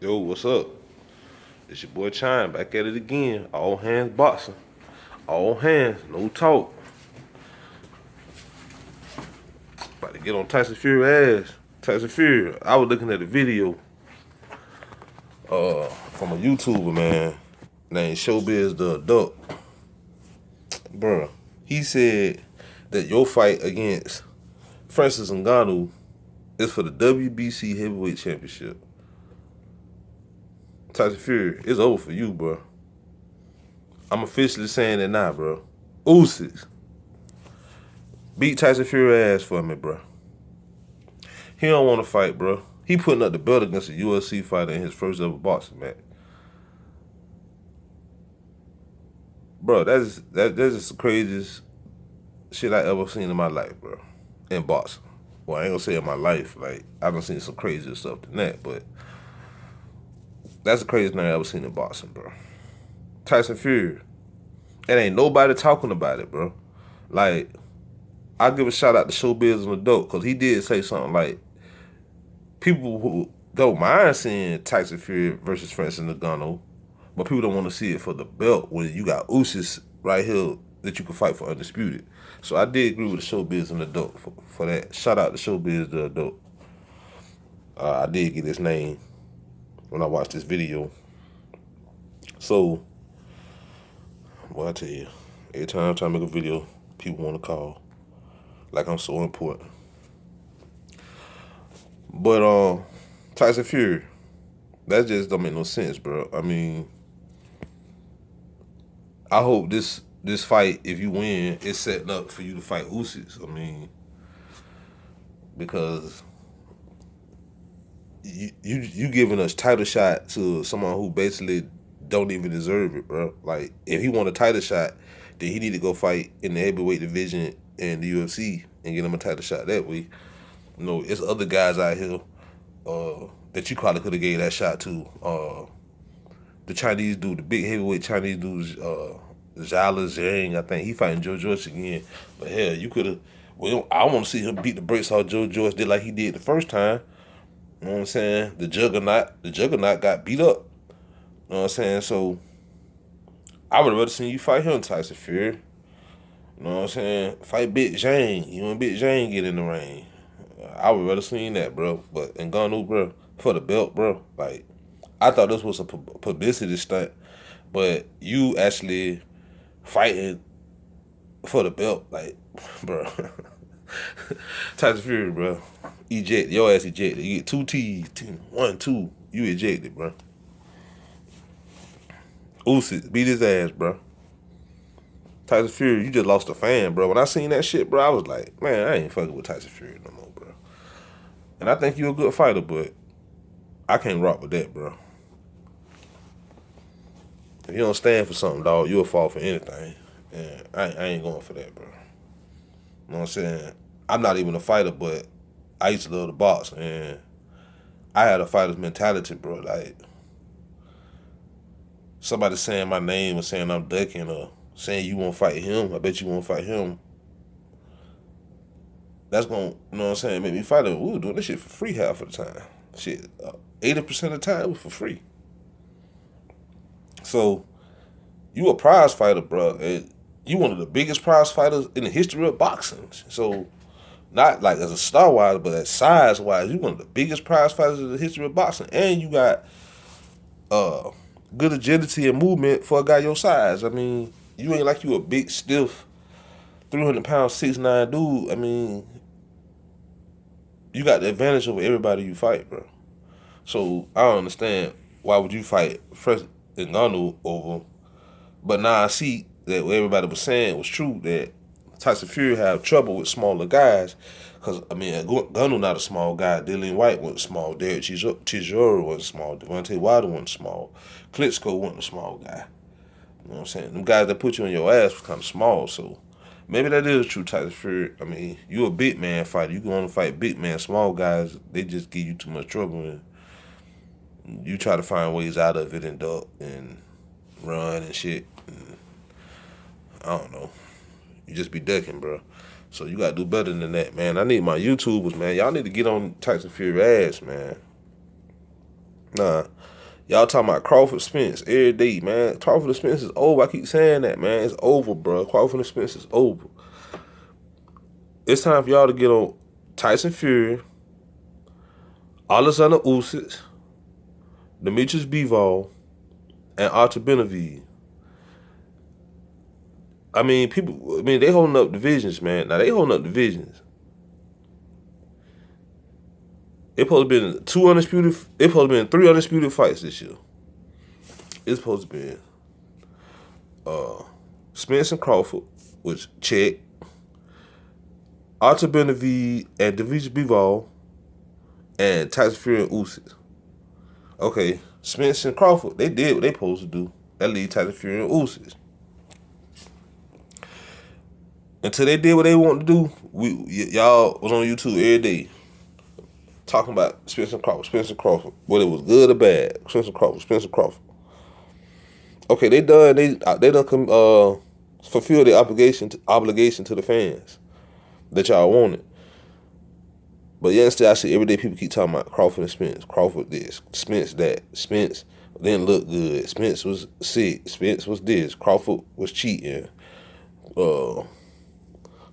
Yo, what's up? It's your boy Chime back at it again. All hands boxing. All hands, no talk. About to get on Tyson Fury ass. Tyson Fury. I was looking at a video from a YouTuber, man, named Showbiz the Adult. Bruh. He said that your fight against Francis Ngannou is for the WBC Heavyweight Championship. Tyson Fury, it's over for you, bro. I'm officially saying it now, bro. Usyk, beat Tyson Fury ass for me, bro. He don't want to fight, bro. He putting up the belt against a UFC fighter in his first ever boxing match. Bro, that's just the craziest shit I ever seen in my life, bro. In boxing. Well, I ain't gonna say in my life. Like, I done seen some crazier stuff than that, but that's the craziest thing I ever seen in boxing, bro. Tyson Fury. It ain't nobody talking about it, bro. Like, I give a shout out to Showbiz and Adult, because he did say something like, people who don't mind seeing Tyson Fury versus Francis Ngannou, but people don't want to see it for the belt when you got Usyk right here that you can fight for undisputed. So I did agree with the Showbiz and Adult for that. Shout out to Showbiz the Adult. I did get his name when I watched this video. So, well, I tell you, every time I make a video, people want to call like I'm so important. But Tyson Fury, that just don't make no sense, bro. I mean, I hope this fight, if you win, is setting up for you to fight Usyk. I mean, because you giving us title shot to someone who basically don't even deserve it, bro. Like, if he want a title shot, then he need to go fight in the heavyweight division in the UFC and get him a title shot that way. You know, it's other guys out here that you probably could have gave that shot to. The Chinese dude, the big heavyweight Chinese dude, Zhala Zhang, I think he fighting Joe Joyce again. But hell, you could have. Well, I want to see him beat the brakes off Joe Joyce did like he did the first time. You know what I'm saying? The Juggernaut got beat up. You know what I'm saying? So I would have rather seen you fight him, Tyson Fury. You know what I'm saying? Fight Big Zhang. You want Big Zhang get in the ring. I would rather seen that, bro. But Ngannou, bro, for the belt, bro. Like, I thought this was a publicity stunt, but you actually fighting for the belt, like, bro. Tyson Fury, bro. Eject your ass ejected. You get 2 T's, 1, 2. You ejected, bro. Usyk beat his ass, bro. Tyson Fury, you just lost a fan, bro. When I seen that shit, bro, I was like, man, I ain't fucking with Tyson Fury no more, bro. And I think you're a good fighter, but I can't rock with that, bro. If you don't stand for something, dog, you'll fall for anything. And I ain't going for that, bro. You know what I'm saying? I'm not even a fighter, but I used to love the box, and I had a fighter's mentality, bro. Like, somebody saying my name or saying I'm ducking or saying you won't fight him, I bet you won't fight him. That's going to, you know what I'm saying, make me fight him. We were doing this shit for free half of the time. Shit, 80% of the time it was for free. So, you a prize fighter, bro. And you one of the biggest prize fighters in the history of boxing. So, not like as a star wise, but as size wise, you one of the biggest prize fighters in the history of boxing. And you got good agility and movement for a guy your size. I mean, you ain't like you a big, stiff, 300-pound, 6'9" dude. I mean, you got the advantage over everybody you fight, bro. So, I don't understand why would you fight Francis Ngannou over him. But now I see that what everybody was saying was true, that Tyson Fury have trouble with smaller guys. Because, I mean, Ngannou not a small guy. Dillian White wasn't small. Derek Chisora wasn't small. Devontae Wilder wasn't small. Klitschko wasn't a small guy. You know what I'm saying? Them guys that put you on your ass was kind of small. So maybe that is true, Tyson Fury. I mean, you a big man fighter. You going to fight big man. Small guys, they just give you too much trouble. And you try to find ways out of it and duck and run and shit. And I don't know. You just be ducking, bro. So you gotta do better than that, man. I need my YouTubers, man. Y'all need to get on Tyson Fury ass, man. Nah, Y'all talking about Crawford Spence every day, man. Crawford Spence is over. I keep saying that, man. It's over, bro. Crawford Spence is over. It's time for y'all to get on Tyson Fury, Alexander Usyk, Demetrius Bivol, and Artur Beterbiev. I mean, they holding up divisions, man. Now, they holding up divisions. It supposed to be three undisputed fights this year. It's supposed to be Spence and Crawford, which check. Artur Beterbiev and Demetrius Bivol, and Tyson Fury and Usyk. Okay, Spence and Crawford, they did what they supposed to do. That lead Tyson Fury and Usyk. Until they did what they wanted to do, y'all was on YouTube every day talking about Spence and Crawford, whether it was good or bad. Spence and Crawford. Okay, they done. They done fulfill their obligation to the fans that y'all wanted. But yeah, still I see every day people keep talking about Crawford and Spence. Crawford this, Spence that. Spence didn't look good. Spence was sick. Spence was this. Crawford was cheating.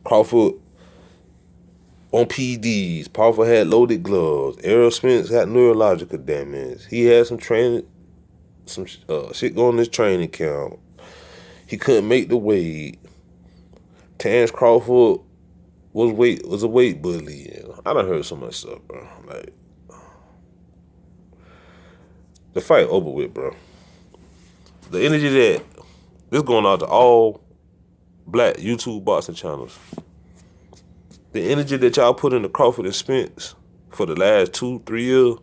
Crawford on PDs. Crawford had loaded gloves. Errol Spence had neurological damage. He had some training, some shit going in his training camp. He couldn't make the weight. Terrence Crawford was a weight bully. I done heard so much stuff, bro. Like, the fight over with, bro. The energy that this going out to all black YouTube boxing channels. The energy that y'all put into Crawford and Spence for the last 2-3 years,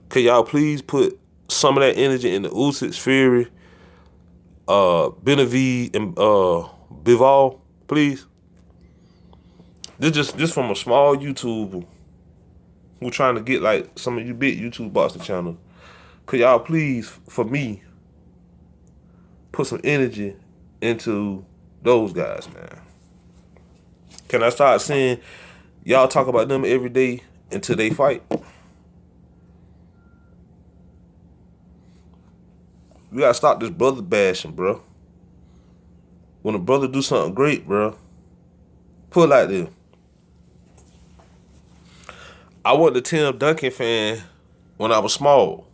can y'all please put some of that energy into Usyk, Fury, Beterbiev, and Bivol, please? This from a small YouTuber who trying to get like some of you big YouTube boxing channels. Could y'all please, for me, put some energy into those guys, man? Can I start seeing y'all talk about them every day until they fight? We gotta stop this brother bashing, bro. When a brother do something great, bro, put it like this. I wasn't a Tim Duncan fan when I was small.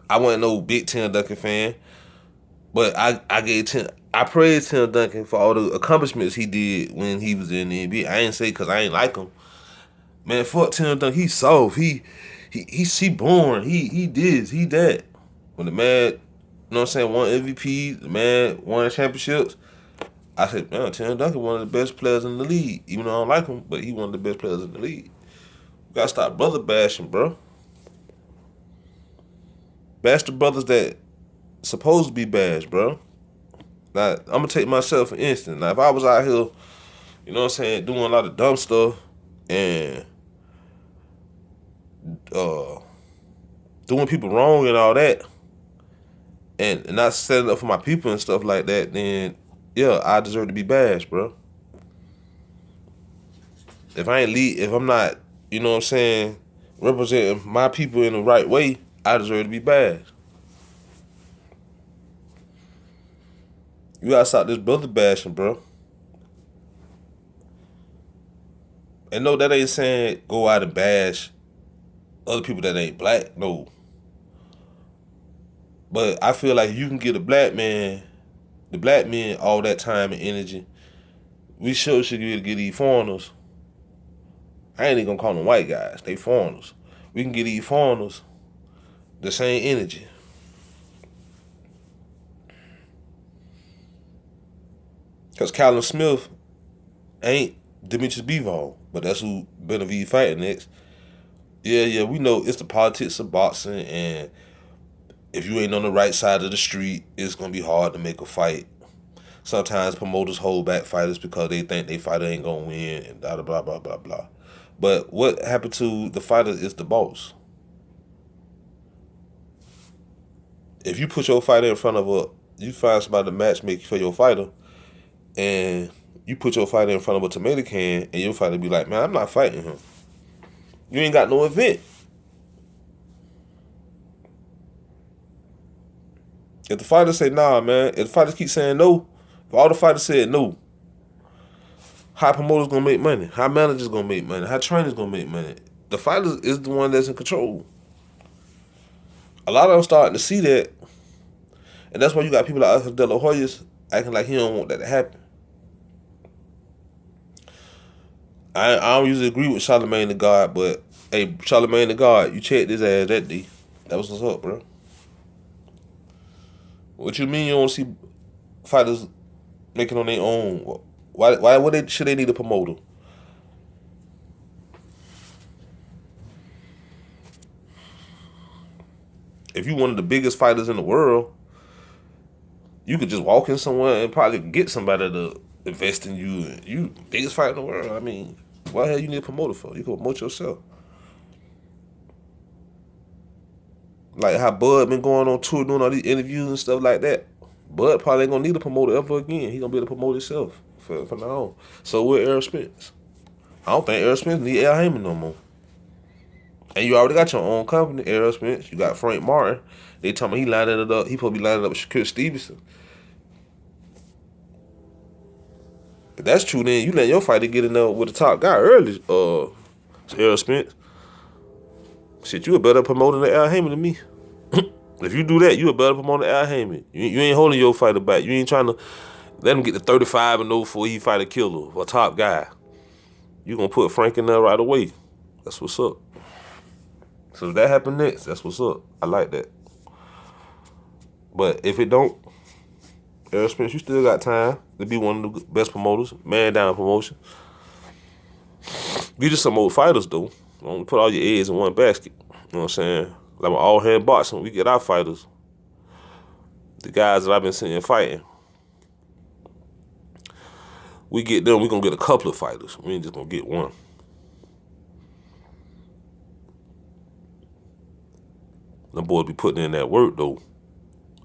I wasn't no big Tim Duncan fan, but I praised Tim Duncan for all the accomplishments he did when he was in the NBA. I ain't say because I ain't like him. Man, fuck Tim Duncan. He's soft. He born. He this. He that. When the man, you know what I'm saying, won MVP, the man won championships, I said, man, Tim Duncan one of the best players in the league. Even though I don't like him, but he one of the best players in the league. We gotta stop brother bashing, bro. Bash the brothers that supposed to be bashed, bro. Now, I'm gonna take myself for instance. Now, if I was out here, you know what I'm saying, doing a lot of dumb stuff and doing people wrong and all that, and not setting up for my people and stuff like that, then yeah, I deserve to be bashed, bro. If I'm not, you know what I'm saying, representing my people in the right way, I deserve to be bashed. You gotta stop this brother bashing, bro. And no, that ain't saying go out and bash other people that ain't black, no. But I feel like you can get the black men all that time and energy. We sure should get these foreigners. I ain't even gonna call them white guys. They foreigners. We can get these foreigners the same energy. Because Callum Smith ain't Demetrius Bivol, but that's who Beterbiev fighting next. Yeah, we know it's the politics of boxing, and if you ain't on the right side of the street, it's gonna be hard to make a fight. Sometimes promoters hold back fighters because they think they fighter ain't gonna win, and blah blah blah blah blah. But what happened to the fighter is the boss. If you put your fighter in front of you find somebody to matchmake for your fighter, and you put your fighter in front of a tomato can, and your fighter be like, man, I'm not fighting him. You ain't got no event. If the fighters say nah, man, if the fighters keep saying no, if all the fighters said no, how promoters gonna make money? How managers gonna make money? How trainers gonna make money? The fighters is the one that's in control. A lot of them starting to see that, and that's why you got people like us, De La Hoyas, acting like he don't want that to happen. I don't usually agree with Charlamagne the God, but hey, Charlamagne the God, you checked his ass that day. That was what's up, bro. What you mean you don't see fighters making on their own? Why should they need a promoter? If you one of the biggest fighters in the world, you could just walk in somewhere and probably get somebody to invest in you. You biggest fighter in the world. I mean, why the hell you need a promoter for? You can promote yourself. Like how Bud been going on tour doing all these interviews and stuff like that. Bud probably ain't gonna need a promoter ever again. He gonna be able to promote himself from now on. So with Errol Spence, I don't think Errol Spence need Al Heyman no more. And you already got your own company, Errol Spence. You got Frank Martin. They talking about he lining it up. He supposed to be lining up with Shakur Stevenson. If that's true, then you let your fighter get in there with the top guy early, Errol Spence. Shit, you a better promoter than Al Heyman than me. If you do that, you a better promoter than Al Heyman. You ain't holding your fighter back. You ain't trying to let him get to 35-0 before he fight a killer or a top guy. You gonna put Frank in there right away. That's what's up. So if that happen next, that's what's up. I like that. But if it don't, Errol Spence, you still got time to be one of the best promoters, man down promotion. You just some old fighters though. Don't put all your eggs in one basket. You know what I'm saying? Like with all hand boxing, we get our fighters. The guys that I've been seeing fighting. We get them, we gonna get a couple of fighters. We ain't just gonna get one. Them boys be putting in that work though.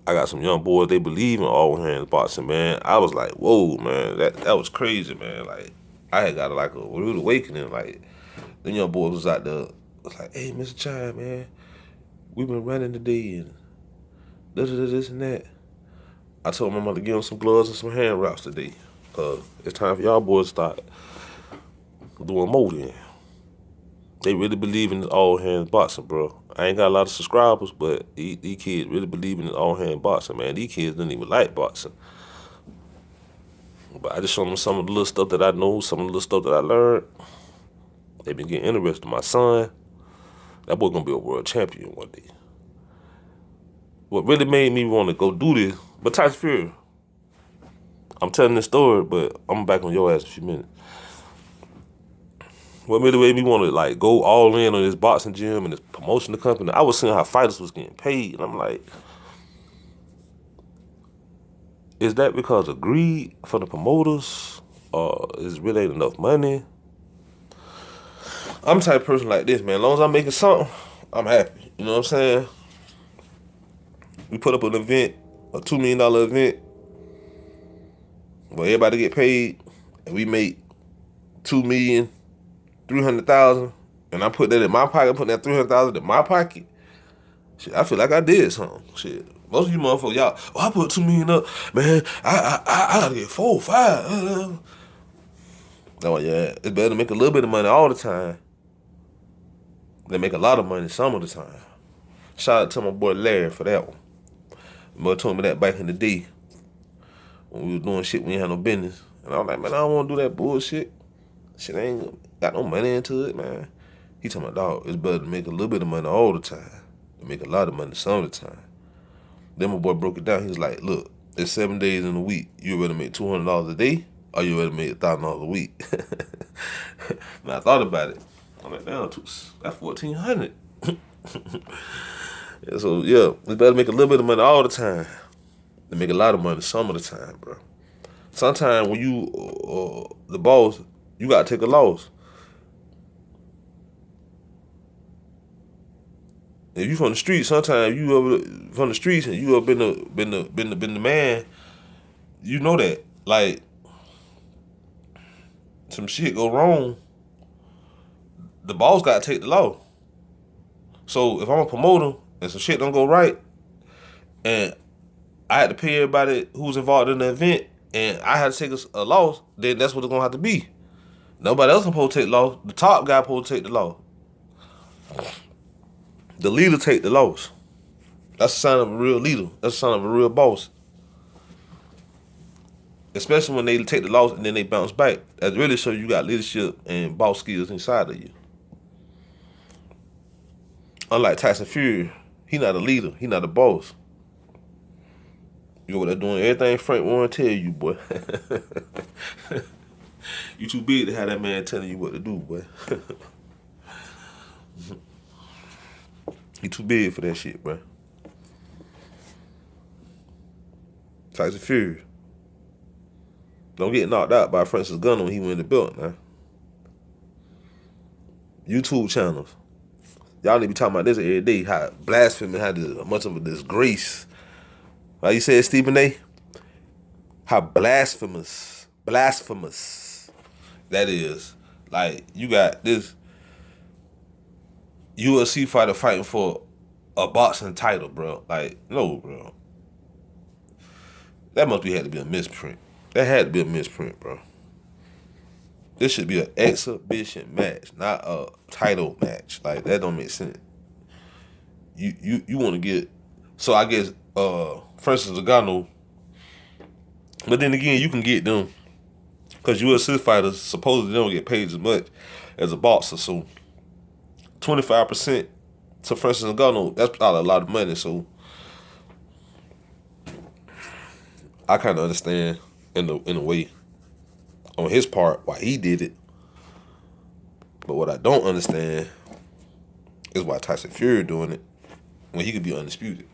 I got some young boys, they believe in all hands boxing, man. I was like, whoa, man, that was crazy, man. Like, I had got like a rude awakening. Like, the young boys was out there, was like, hey, Mr. Chime, man, we been running today and this and that. I told my mother to give them some gloves and some hand wraps today. It's time for y'all boys to start doing more then. They really believe in this all hands boxing, bro. I ain't got a lot of subscribers, but these kids really believe in this all hand boxing, man. These kids didn't even like boxing. But I just showed them some of the little stuff that I know, some of the little stuff that I learned. They been getting interested. My son, that boy gonna be a world champion one day. What really made me want to go do this, but Tyson Fury, I'm telling this story, but I'm back on your ass in a few minutes. What really made me want to like go all in on this boxing gym and this promotional company, I was seeing how fighters was getting paid, and I'm like, is that because of greed for the promoters, or is it really ain't enough money? I'm the type of person like this, man. As long as I'm making something, I'm happy. You know what I'm saying? We put up an event, a $2 million event, where everybody get paid, and we make $2,300,000, and I put that in my pocket, put that $300,000 in my pocket. Shit, I feel like I did something. Shit, most of you motherfuckers, y'all, I put $2 million up, man. I gotta get 4 or 5. Oh yeah, it's better to make a little bit of money all the time than make a lot of money some of the time. Shout out to my boy Larry for that one. My boy told me that back in the day when we was doing shit we ain't had no business, and I was like, man, I don't want to do that bullshit. Shit ain't got no money into it, man. He told my dog, it's better to make a little bit of money all the time than make a lot of money some of the time. Then my boy broke it down. He was like, look, it's 7 days in a week. You ready to make $200 a day, or you ready to make $1,000 a week? And I thought about it. I'm like, damn, that's $1,400. Yeah, so yeah, it's better to make a little bit of money all the time than make a lot of money some of the time, bro. Sometimes when you the boss, you gotta take a loss. If you from the streets, sometimes you ever from the streets and you ever been the man, you know that. Like some shit go wrong, the boss gotta take the loss. So if I'm a promoter and some shit don't go right, and I had to pay everybody who was involved in the event, and I had to take a loss, then that's what it's gonna have to be. Nobody else supposed to take the loss. The top guy supposed to take the loss. The leader take the loss. That's a sign of a real leader. That's a sign of a real boss. Especially when they take the loss and then they bounce back. That really shows you got leadership and boss skills inside of you. Unlike Tyson Fury, he not a leader. He not a boss. You over there doing everything Frank Warren tell you, boy. You too big to have that man telling you what to do, boy. You too big for that shit, bro. Tyson Fury. Don't get knocked out by Francis Gunn when he win the belt, man. YouTube channels. Y'all need to be talking about this every day. How blasphemy had much of a disgrace. Like you said, Stephen A. How blasphemous that is. Like, you got this UFC fighter fighting for a boxing title, bro. Like, no, bro. That must had to be a misprint. That had to be a misprint, bro. This should be an exhibition match, not a title match. Like, that don't make sense. You want to get... So, I guess, Francis Ngannou... But then again, you can get them... Because UFC fighters supposedly don't get paid as much as a boxer. So, 25% to Francis Ngannou, that's probably a lot of money. So, I kind of understand in a way on his part why he did it. But what I don't understand is why Tyson Fury doing it when he could be undisputed.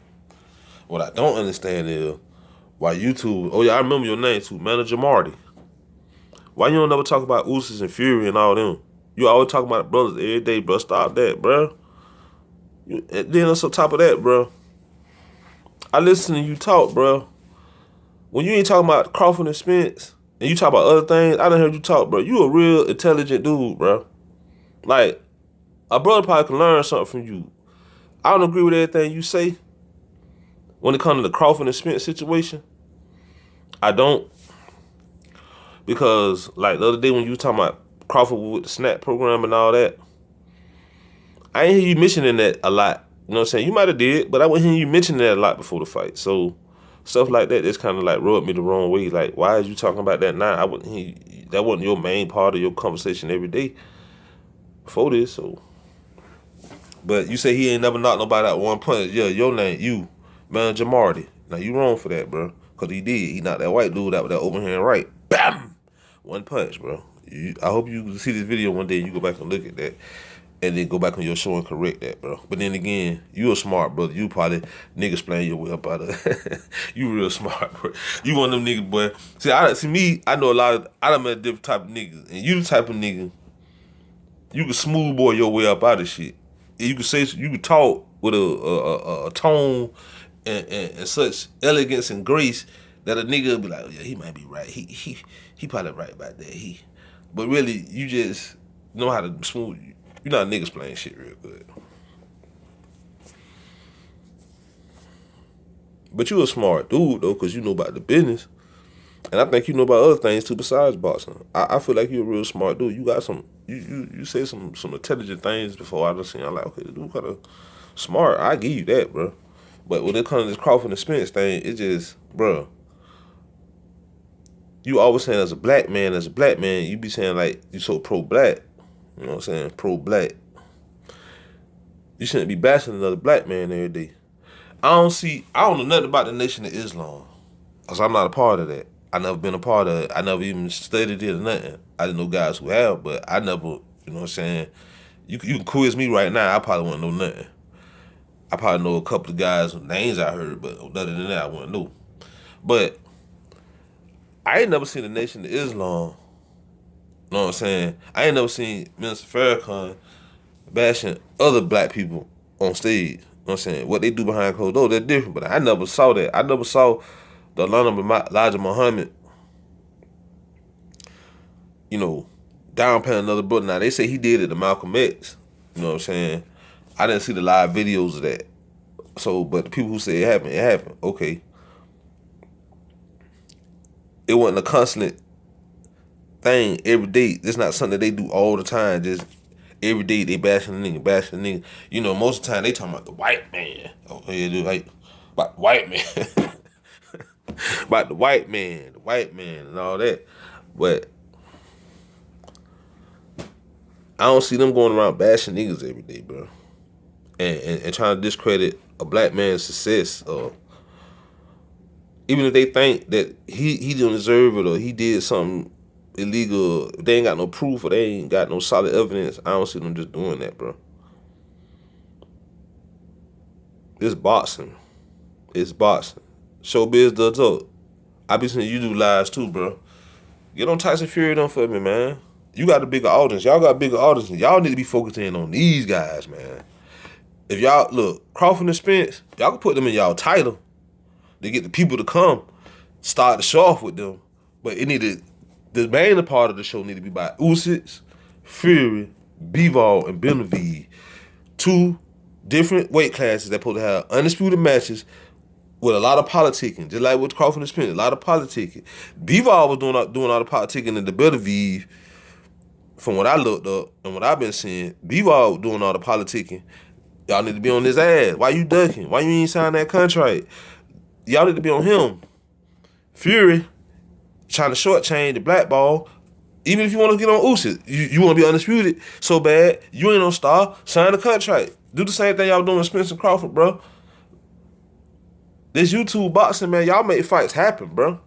What I don't understand is why YouTube, oh yeah, I remember your name too, Manager Marty. Why you don't never talk about Usyk and Fury and all them? You always talk about brothers every day, bro. Stop that, bro. And then on top of that, bro, I listen to you talk, bro. When you ain't talking about Crawford and Spence, and you talk about other things, I done heard you talk, bro. You a real intelligent dude, bro. Like, a brother probably can learn something from you. I don't agree with everything you say when it comes to the Crawford and Spence situation. I don't. Because, like, the other day when you were talking about Crawford with the SNAP program and all that, I ain't hear you mentioning that a lot. You know what I'm saying? You might have did, but I wasn't hearing you mentioning that a lot before the fight. So, stuff like that just kind of like rubbed me the wrong way. Like, why is you talking about that now? I wouldn't hear, that wasn't your main part of your conversation every day before this. So, but you say he ain't never knocked nobody out one punch. Yeah, your name, you, Manager Marty. Now, you wrong for that, bro. Because he did. He knocked that white dude out with that overhand right. Bam! One punch, bro. I hope you see this video one day and you go back and look at that. And then go back on your show and correct that, bro. But then again, you a smart brother. You probably niggas playing your way up out of you real smart, bro. You one of them niggas, boy. See, me, I know a lot of, I done met different type of niggas. And you the type of nigga, you can smooth boy your way up out of shit. And you can talk with a tone and such elegance and grace that a nigga will be like, oh, yeah, he might be right. He probably right about that. But really, you just know how to smooth. You're not niggas playing shit real good. But you a smart dude, though, because you know about the business. And I think you know about other things, too, besides boxing. I feel like you're a real smart dude. You got some, you say some intelligent things before I just seen. I'm like, okay, the dude kind of smart. I give you that, bro. But when it comes to this Crawford and Spence thing, it just, bro, you always saying as a black man, you be saying like you so pro-black. You know what I'm saying? Pro-black. You shouldn't be bashing another black man every day. I don't know nothing about the Nation of Islam. Because I'm not a part of that. I never been a part of it. I never even studied it or nothing. I didn't know guys who have, but I never, you know what I'm saying? You can quiz me right now, I probably wouldn't know nothing. I probably know a couple of guys' names I heard, but other than that, I wouldn't know. But I ain't never seen the Nation of Islam. You know what I'm saying? I ain't never seen Minister Farrakhan bashing other black people on stage. You know what I'm saying? What they do behind closed doors, they're different. But I never saw that. I never saw the Elijah Muhammad, you know, downplaying another brother. Now, they say he did it to Malcolm X. You know what I'm saying? I didn't see the live videos of that. So, but the people who say it happened, okay. it wasn't a constant thing every day. It's not something that they do all the time. Just every day they bashing the nigga. You know, most of the time they talking about the white man. Oh yeah, dude, like about the white man. About the white man, and all that. But I don't see them going around bashing niggas every day, bro. And trying to discredit a black man's success. Even if they think that he didn't deserve it or he did something illegal, if they ain't got no proof or they ain't got no solid evidence, I don't see them just doing that, bro. It's boxing. Showbiz does up. I be seeing you do lives too, bro. Get on Tyson Fury done for me, man. You got a bigger audience. Y'all got a bigger audience. Y'all need to be focusing on these guys, man. If y'all, look, Crawford and Spence, y'all can put them in y'all title to get the people to come, start the show off with them. But it needed, the main part of the show need to be by Usyk, Fury, Bivol, and Beterbiev. 2 different weight classes that supposed to have undisputed matches with a lot of politicking, just like with Crawford and Spence, a lot of politicking. Bivol was doing all the politicking in the Beterbiev. From what I looked up and what I've been seeing, Bivol doing all the politicking. Y'all need to be on his ass. Why you ducking? Why you ain't sign that contract? Y'all need to be on him. Fury trying to shortchange the blackball. Even if you want to get on Usyk, you want to be undisputed so bad, you ain't no star, sign the contract. Do the same thing y'all doing with Spence and Crawford, bro. This YouTube boxing, man, y'all make fights happen, bro.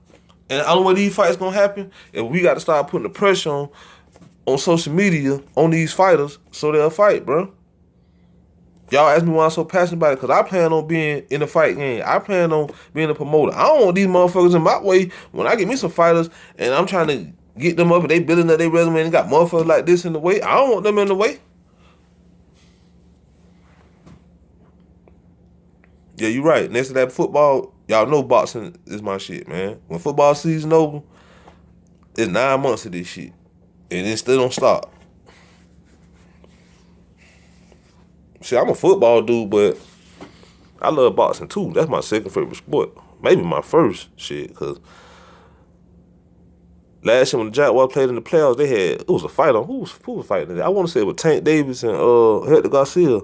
And the only way these fights gonna happen is we got to start putting the pressure on social media on these fighters so they'll fight, bro. Y'all ask me why I'm so passionate about it, because I plan on being in the fight game. I plan on being a promoter. I don't want these motherfuckers in my way when I get me some fighters and I'm trying to get them up and they building up their resume and got motherfuckers like this in the way. I don't want them in the way. Yeah, you're right. Next to that football, y'all know boxing is my shit, man. When football season over, it's 9 months of this shit. And it still don't stop. See, I'm a football dude, but I love boxing too. That's my second favorite sport. Maybe my first shit, because last year when the Jaguars played in the playoffs, it was a fight on. Who was fighting? I want to say it was Tank Davis and Hector Garcia.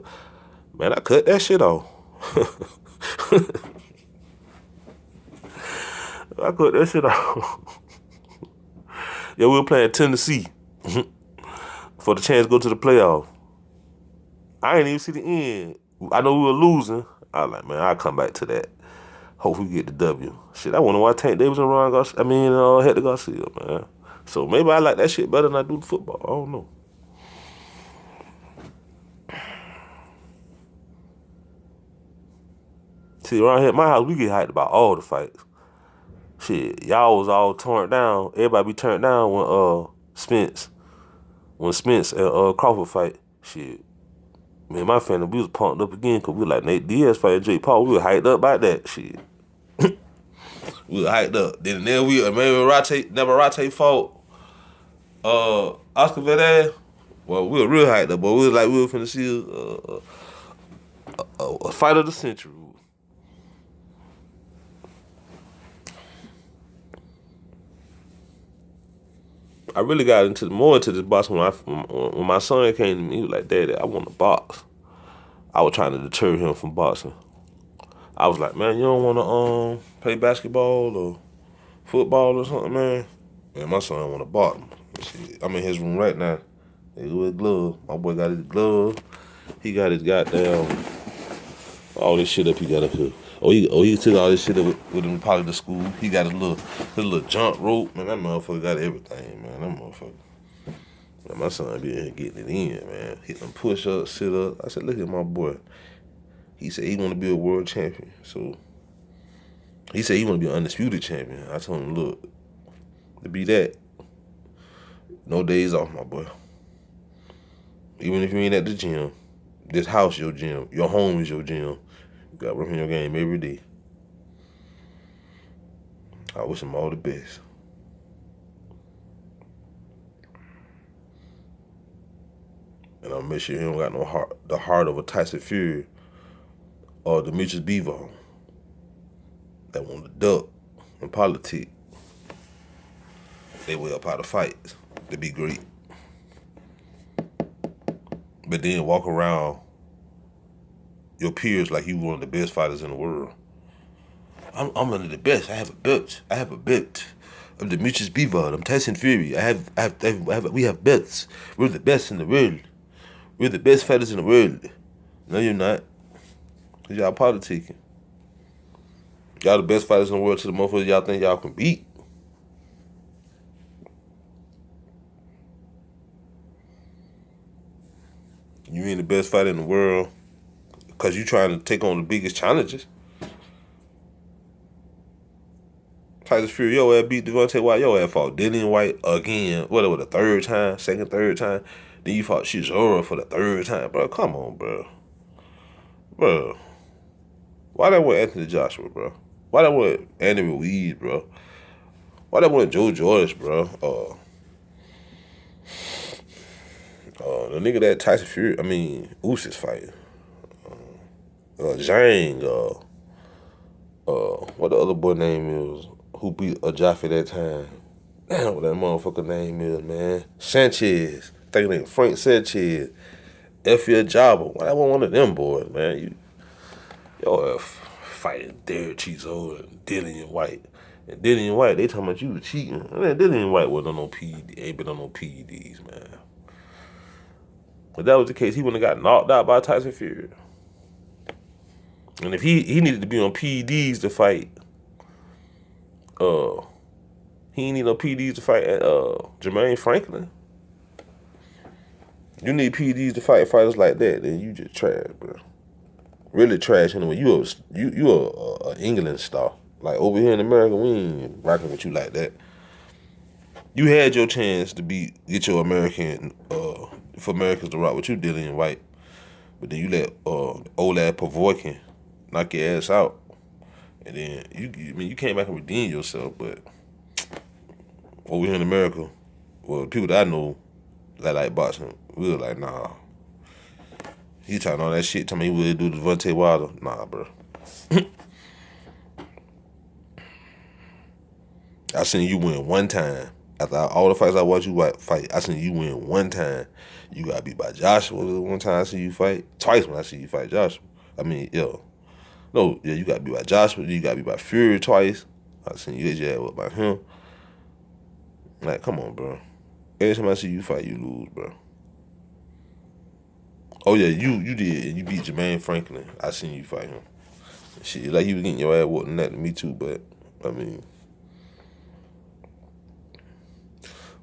Man, I cut that shit off. I cut that shit off. Yeah, we were playing Tennessee for the chance to go to the playoff. I ain't even see the end. I know we were losing. I was like, man, I'll come back to that. Hopefully we get the W. Shit, I wonder why Tank Davis and Hector Garcia, man. So maybe I like that shit better than I do the football. I don't know. See, around here at my house, we get hyped about all the fights. Shit, y'all was all torn down. Everybody be turned down when Spence and Crawford fight. Shit. Me and my family, we was pumped up again because we like Nate Diaz fighting Jake Paul. We were hyped up about that shit. We were hyped up. Then Navarrete fought Oscar Valdez. Well, we were real hyped up, but we were finna see a fight of the century. I really got more into this boxing when my son came to me. He was like, "Daddy, I want to box." I was trying to deter him from boxing. I was like, "Man, you don't want to play basketball or football or something, man?" Man, my son want to box. Shit, I'm in his room right now. He with gloves. My boy got his gloves. He got his goddamn all this shit up he got up here. He took all this shit up with him probably to school. He got his little jump rope. Man, that motherfucker got everything, man. That motherfucker. Man, my son be in here getting it in, man. Hit them push-ups, sit-ups. I said, look at my boy. He said he want to be a world champion. So, he said he want to be an undisputed champion. I told him, look, to be that, no days off, my boy. Even if you ain't at the gym, this house your gym. Your home is your gym. You got to work on your game every day. I wish him all the best. And I'll make sure he don't got the heart of a Tyson Fury or Bivol that want to duck in politics. they way up how to fight to be great. But then walk around your peers like you one of the best fighters in the world. I'm one of the best. I have a belt. I'm the Bivol. I'm Tyson Fury. We have belts. We're the best in the world. We're the best fighters in the world. No, you're not. Cause y'all politicking. Y'all the best fighters in the world to the motherfuckers y'all think y'all can beat. You ain't the best fighter in the world because you trying to take on the biggest challenges. Tyson Fury, yo ass beat Devontae White, yo ass fought Dillian White again, whatever, the third time, third time. Then you fought Chisora for the third time. Bro, come on, bro. Bro. Why that wasn't Anthony Joshua, bro? Why that wasn't Andy Ruiz, bro? Why that wasn't Joe Joyce, bro? The nigga that Tyson Fury, Usyk's fighting. Zhang, what the other boy name is, who beat Jaffe that time. Damn, what that motherfucker name is, man. Sanchez. I think name Frank Sanchez. F.L. Jabba. Why that wasn't one of them boys, man? Yo, fighting Derek Chizo and Dillian White. And Dillian White, they talking about you was cheating. Man, Dillian White wasn't on no PED, ain't been on no PEDs, man. If that was the case, he wouldn't have got knocked out by Tyson Fury. And if he needed to be on PEDs to fight, he ain't need no PEDs to fight Jermaine Franklin. You need PEDs to fight fighters like that, then you just trash, bro. Really trash anyway. You a England star. Like over here in America, we ain't rocking with you like that. You had your chance to get your American for Americans to rock with you, Dillian White, but then you let old ass Provoking knock your ass out, and then you came back and redeemed yourself. But over here in America, well, the people that I know that like boxing, we were like, nah. He talking all that shit, telling me he would do Devontae Wilder. Nah, bro. I seen you win one time. After all the fights I watched you fight, I seen you win one time. You got beat by Joshua one time I see you fight. Twice when I see you fight Joshua. You got beat by Joshua. You got beat by Fury twice. I seen you hit your ass up by him. Like, come on, bro. Every time I see you fight, you lose, bro. Oh, yeah, you did. You beat Jermaine Franklin. I seen you fight him. Shit, like he was getting your ass whooped and that to me too, but,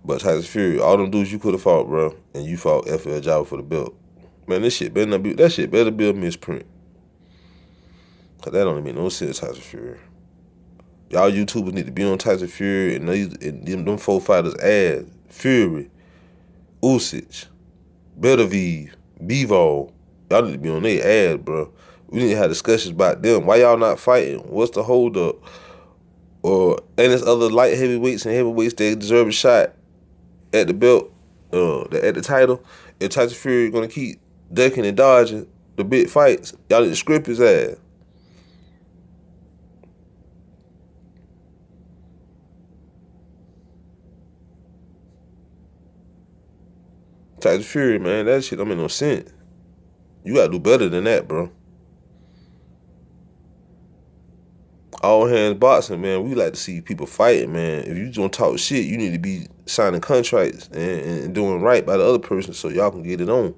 But Tyson Fury, all them dudes you could have fought, bro, and you fought F.L. Jabba for the belt. Man, that shit better be a misprint. Cause that don't make no sense, Tyson Fury. Y'all YouTubers need to be on Tyson Fury and them 4 fighters' ass. Fury, Usyk, Beterbiev, Bivol. Y'all need to be on their ass, bro. We need to have discussions about them. Why y'all not fighting? What's the hold up? Or and there's other light heavyweights and heavyweights that deserve a shot at the belt, at the title. If Tyson Fury gonna keep ducking and dodging the big fights, y'all need to script his ass. Tyson Fury, man, that shit don't make no sense. You gotta do better than that, bro. All hands boxing, man. We like to see people fighting, man. If you don't talk shit, you need to be signing contracts and doing right by the other person so y'all can get it on.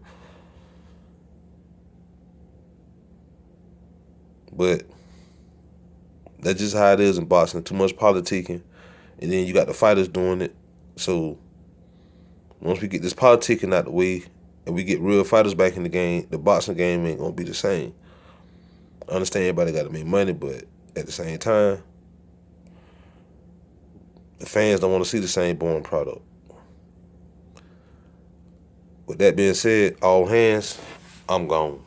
But that's just how it is in boxing. Too much politicking, and then you got the fighters doing it. So once we get this politicking out the way and we get real fighters back in the game, the boxing game ain't gonna be the same. I understand everybody got to make money, but at the same time, the fans don't want to see the same boring product. With that being said, all hands, I'm gone.